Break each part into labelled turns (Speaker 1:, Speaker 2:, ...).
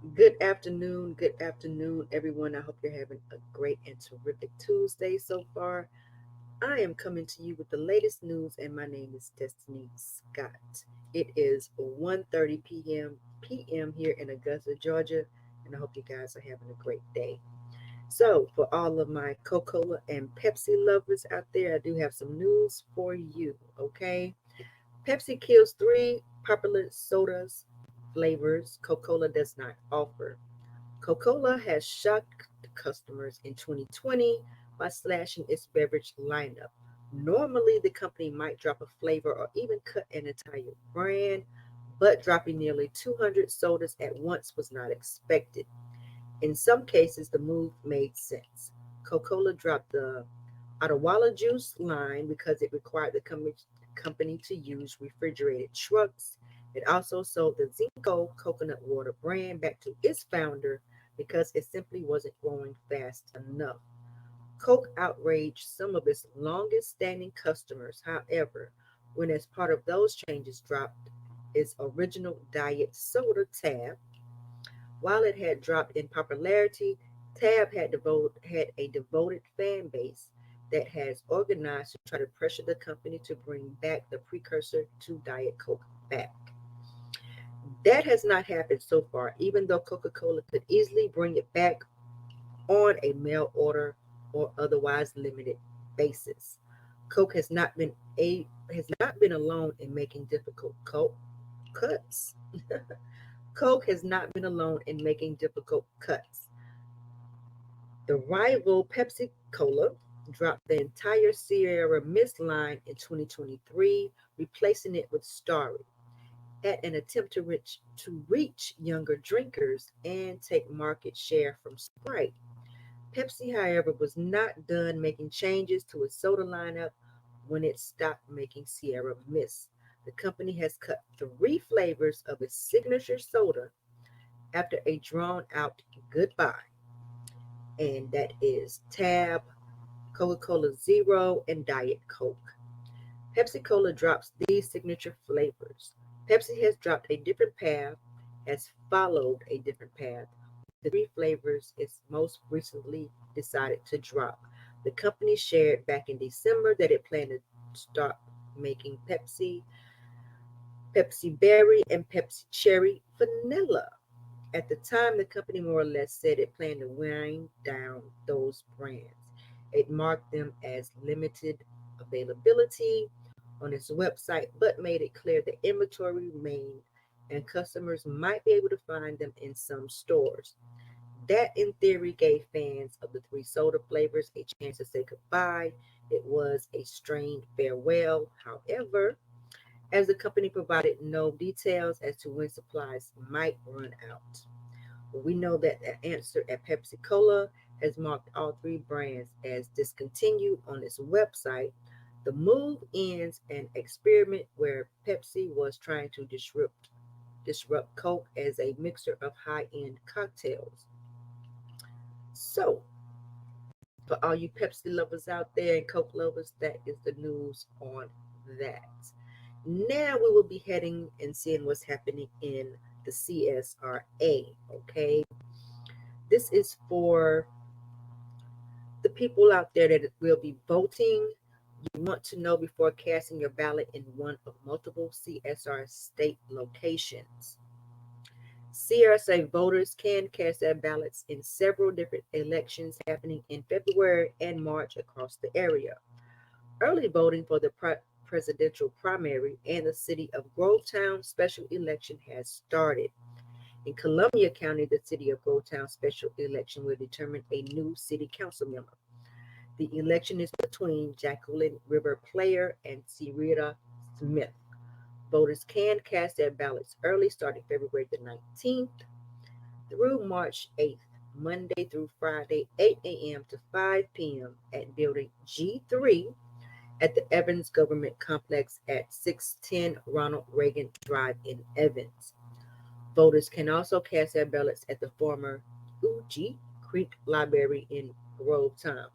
Speaker 1: Good afternoon, everyone. I hope you're having a great and terrific Tuesday so far. I am coming to you with the latest news, and my name is Destiny Scott. It is 1:30 p.m. here in Augusta, Georgia, and I hope you guys are having a great day. So, for all of my Coca-Cola and Pepsi lovers out there, I do have some news for you, okay? Pepsi kills three popular sodas flavors Coca-Cola does not offer. Coca-Cola has shocked customers in 2020 by slashing its beverage lineup. Normally, the company might drop a flavor or even cut an entire brand, but dropping nearly 200 sodas at once was not expected. In some cases, the move made sense. Coca-Cola dropped the Adawala juice line because it required the company to use refrigerated trucks. It also sold the Zinco coconut water brand back to its founder because it simply wasn't growing fast enough. Coke outraged some of its longest standing customers, however, when as part of those changes dropped its original diet soda tab. While it had dropped in popularity, Tab had a devoted fan base that has organized to try to pressure the company to bring back the precursor to Diet Coke back. That has not happened so far, even though Coca-Cola could easily bring it back on a mail order or otherwise limited basis. Coke has not been alone in making difficult Coke cuts. Coke has not been alone in making difficult cuts. The rival Pepsi Cola dropped the entire Sierra Mist line in 2023, replacing it with Starry, at an attempt to reach younger drinkers and take market share from Sprite. Pepsi, however, was not done making changes to its soda lineup when it stopped making Sierra Mist. The company has cut three flavors of its signature soda after a drawn out goodbye, and that is Tab, Coca Cola Zero, and Diet Coke. Pepsi Cola drops these signature flavors. Pepsi has dropped a different path, has followed a different path. The three flavors it's most recently decided to drop. The company shared back in December that it planned to stop making Pepsi Berry, and Pepsi Cherry Vanilla. At the time, the company more or less said it planned to wind down those brands. It marked them as limited availability on its website, but made it clear that inventory remained and customers might be able to find them in some stores. That, in theory, gave fans of the three soda flavors a chance to say goodbye. It was a strained farewell. However, as the company provided no details as to when supplies might run out. We know that the answer at Pepsi Cola has marked all three brands as discontinued on its website. The move ends an experiment where Pepsi was trying to disrupt Coke as a mixer of high-end cocktails. So, for all you Pepsi lovers out there and Coke lovers, that is the news on that. Now we will be heading and seeing what's happening in the CSRA. Okay, this is for the people out there that will be voting. You want to know before casting your ballot in one of multiple CSR state locations. CRSA voters can cast their ballots in several different elections happening in February and March across the area. Early voting for the presidential primary and the City of Grovetown special election has started. In Columbia County, the City of Grovetown special election will determine a new city council member. The election is between Jacqueline River Player and Sierra Smith. Voters can cast their ballots early, starting February the 19th through March 8th, Monday through Friday, 8 a.m. to 5 p.m. at Building G3 at the Evans Government Complex at 610 Ronald Reagan Drive in Evans. Voters can also cast their ballots at the former Uji Creek Library in Grovetown.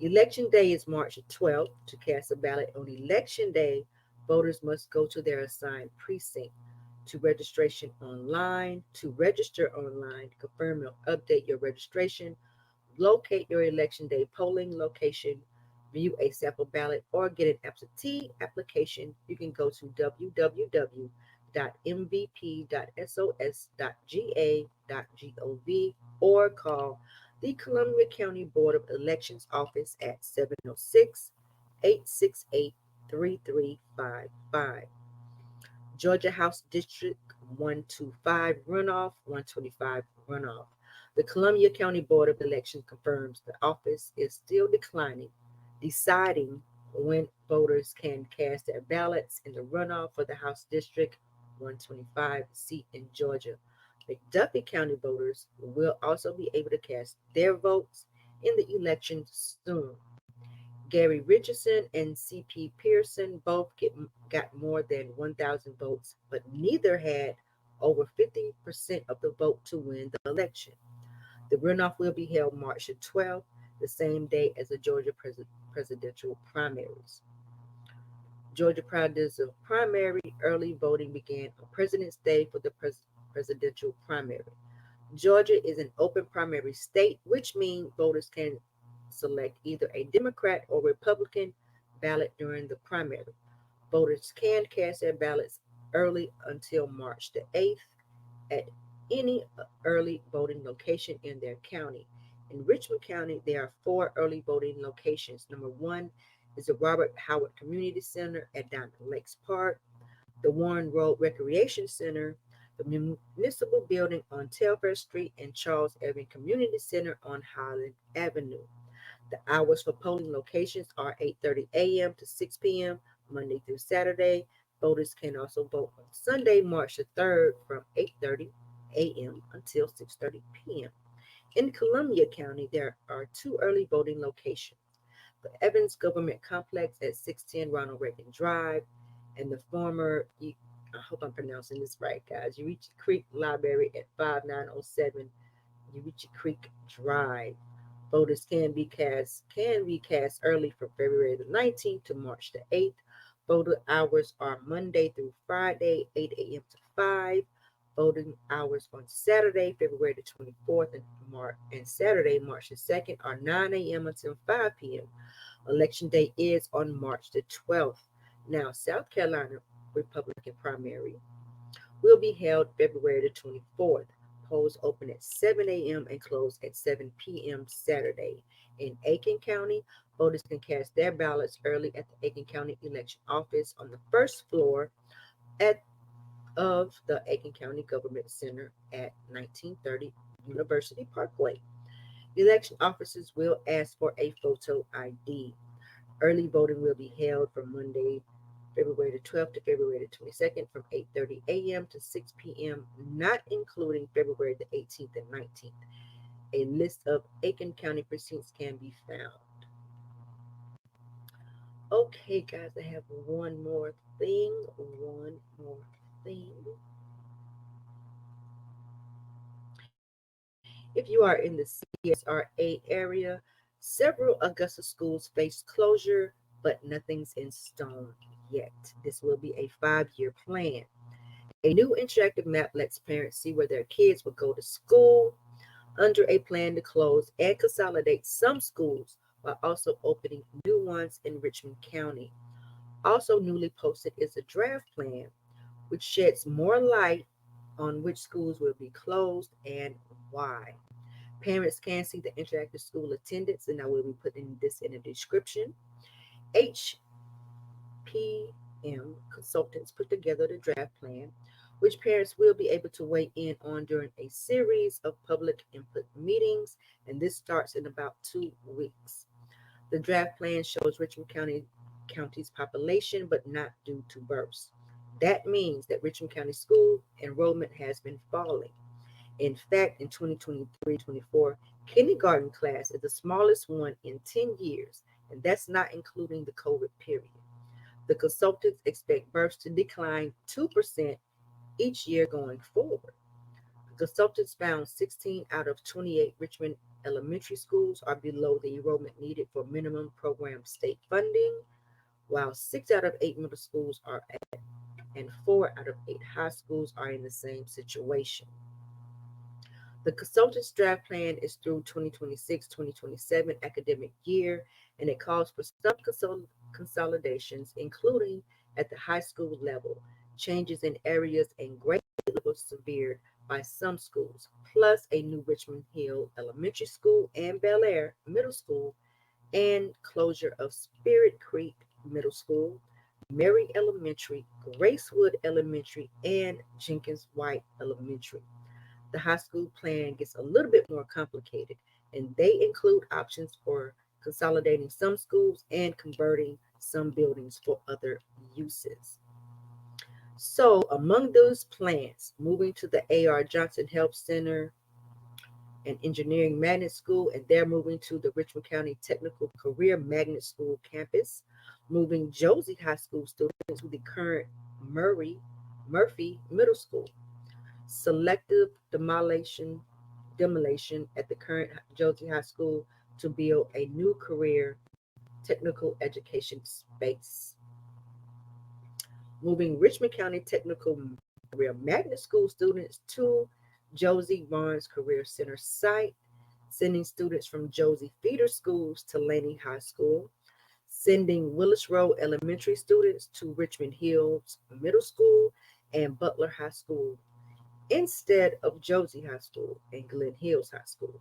Speaker 1: Election Day is March 12th. To cast a ballot on Election Day, voters must go to their assigned precinct. to registration online, to register online, confirm or update your registration, locate your election day polling location, view a sample ballot, or get an absentee application, you can go to www.mvp.sos.ga.gov or call the Columbia County Board of Elections office at 706 868 3355. Georgia House District 125 runoff, 125 runoff. The Columbia County Board of Elections confirms the office is still deciding when voters can cast their ballots in the runoff for the House District 125 seat in Georgia. McDuffie County voters will also be able to cast their votes in the election soon. Gary Richardson and C.P. Pearson got more than 1,000 votes, but neither had over 50% of the vote to win the election. The runoff will be held March the 12th, the same day as the Georgia presidential primaries. Georgia presidential primary early voting began on President's Day for the presidential primary. Georgia is an open primary state, which means voters can select either a Democrat or Republican ballot during the primary. Voters can cast their ballots early until March the 8th at any early voting location in their county. In Richmond County, there are 4 early voting locations. Number 1 is the Robert Howard Community Center at Diamond Lakes Park, the Warren Road Recreation Center, the municipal building on Telfair Street, and Charles Irving Community Center on Highland Avenue. The hours for polling locations are 8:30 a.m. to 6 p.m. Monday through Saturday. Voters can also vote on Sunday, March the 3rd from 8:30 a.m. until 6:30 p.m. In Columbia County, there are 2 early voting locations. The Evans Government Complex at 610 Ronald Reagan Drive and the former, I hope I'm pronouncing this right, guys, Eureka Creek Library at 5907 Eureka Creek Drive. Voters can be cast early from February the 19th to March the 8th. Voter hours are Monday through Friday, 8 a.m. to 5. Voting hours on Saturday, February the 24th, and Saturday, March the 2nd, are 9 a.m. until 5 p.m. Election day is on March the 12th. Now, South Carolina Republican primary will be held February the 24th. Polls open at 7 a.m. and close at 7 p.m. Saturday. In Aiken County, voters can cast their ballots early at the Aiken County Election Office on the first floor at, of the Aiken County Government Center at 1930 University Parkway. Election officers will ask for a photo ID. Early voting will be held from Monday, February the 12th to February the 22nd from 8:30 a.m. to 6 p.m., not including February the 18th and 19th. A list of Aiken County precincts can be found. Okay, guys, I have one more thing. One more thing. If you are in the CSRA area, several Augusta schools face closure, but nothing's in stone yet. This will be a 5-year plan. A new interactive map lets parents see where their kids will go to school under a plan to close and consolidate some schools while also opening new ones in Richmond County. Also newly posted is a draft plan, which sheds more light on which schools will be closed and why. Parents can see the interactive school attendance, and I will be putting this in the description. HPM consultants put together the draft plan, which parents will be able to weigh in on during a series of public input meetings, and this starts in about 2 weeks. The draft plan shows Richmond County's population, but not due to births. That means that Richmond County school enrollment has been falling. In fact, in 2023-24, kindergarten class is the smallest one in 10 years, and that's not including the COVID period. The consultants expect births to decline 2% each year going forward. The consultants found 16 out of 28 Richmond elementary schools are below the enrollment needed for minimum program state funding, while 6 out of 8 middle schools are at and 4 out of 8 high schools are in the same situation. The consultant's draft plan is through 2026-2027 academic year, and it calls for some consolidations, including at the high school level, changes in areas and grade levels severed by some schools, plus a new Richmond Hill Elementary School and Bel Air Middle School, and closure of Spirit Creek Middle School, Mary Elementary, Gracewood Elementary, and Jenkins White Elementary. The high school plan gets a little bit more complicated, and they include options for consolidating some schools and converting some buildings for other uses. So, among those plans, moving to the A.R. Johnson Health Center and Engineering Magnet School, and they're moving to the Richmond County Technical Career Magnet School campus, moving Josie High School students to the current Murphy Middle School, selective demolition at the current Josie High School to build a new career technical education space. Moving Richmond County Technical Career Magnet School students to Josie Barnes Career Center site, sending students from Josie feeder schools to Laney High School, sending Willis Road Elementary students to Richmond Hills Middle School and Butler High School instead of Josie High School and Glen Hills High School,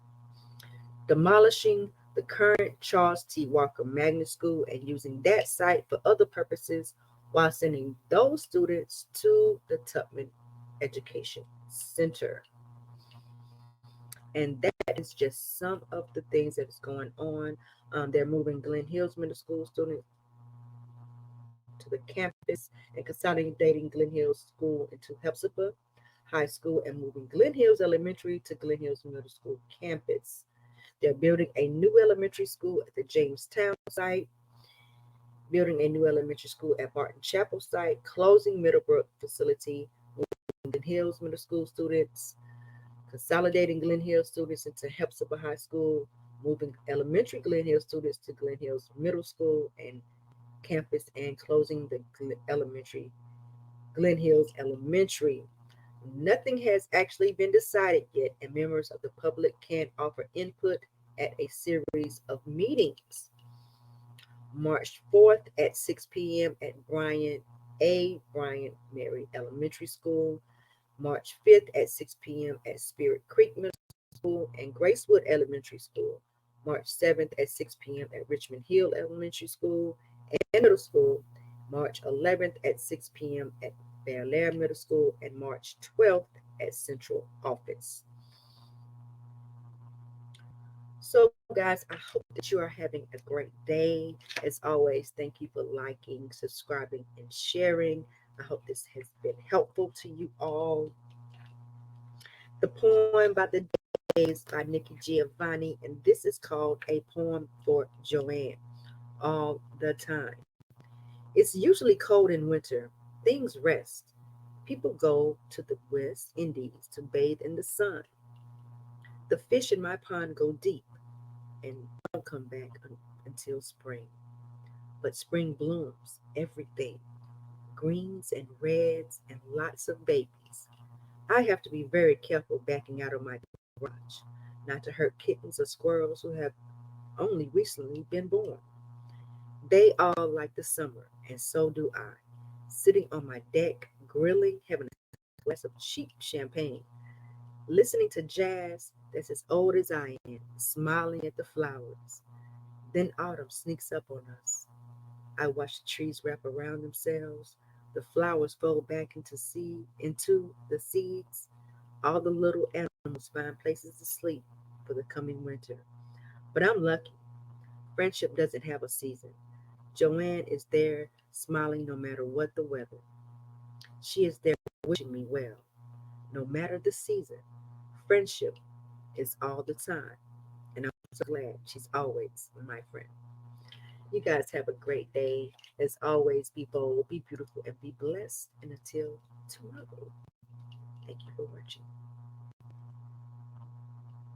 Speaker 1: demolishing the current Charles T. Walker Magnet School and using that site for other purposes while sending those students to the Tubman Education Center. And that is just some of the things that is going on. They're moving Glen Hills Middle School students to the campus and consolidating Glen Hills School into Hepzibah High School and moving Glen Hills Elementary to Glen Hills Middle School campus. They're building a new elementary school at the Jamestown site, building a new elementary school at Barton Chapel site, closing Middlebrook facility, moving Glen Hills Middle School students, consolidating Glen Hills students into Hepzibah High School, moving elementary Glen Hills students to Glen Hills Middle School and campus, and closing the elementary Glen Hills Elementary. Nothing has actually been decided yet, and members of the public can offer input at a series of meetings. March 4th at 6 p.m. at Bryant Mary Elementary School, March 5th at 6 p.m. at Spirit Creek Middle School and Gracewood Elementary School, March 7th at 6 p.m. at Richmond Hill Elementary School and Middle School, March 11th at 6 p.m. at Bel Air Middle School, and March 12th at Central Office. So, guys, I hope that you are having a great day. As always, thank you for liking, subscribing, and sharing. I hope this has been helpful to you all. The poem by the day is by Nikki Giovanni, and this is called A Poem for Joanne. All the time. It's usually cold in winter. Things rest. People go to the West Indies to bathe in the sun. The fish in my pond go deep and don't come back until spring. But spring blooms everything, greens and reds and lots of babies. I have to be very careful backing out of my garage, not to hurt kittens or squirrels who have only recently been born. They all like the summer, and so do I. Sitting on my deck, grilling, having a glass of cheap champagne, listening to jazz that's as old as I am, smiling at the flowers. Then autumn sneaks up on us. I watch the trees wrap around themselves. The flowers fold back into the seeds. All the little animals find places to sleep for the coming winter. But I'm lucky. Friendship doesn't have a season. Joanne is there, smiling no matter what the weather. She is there wishing me well, no matter the season. Friendship is all the time, and I'm so glad she's always my friend. You guys have a great day. As always, be bold, be beautiful, and be blessed. And until tomorrow, thank you for watching.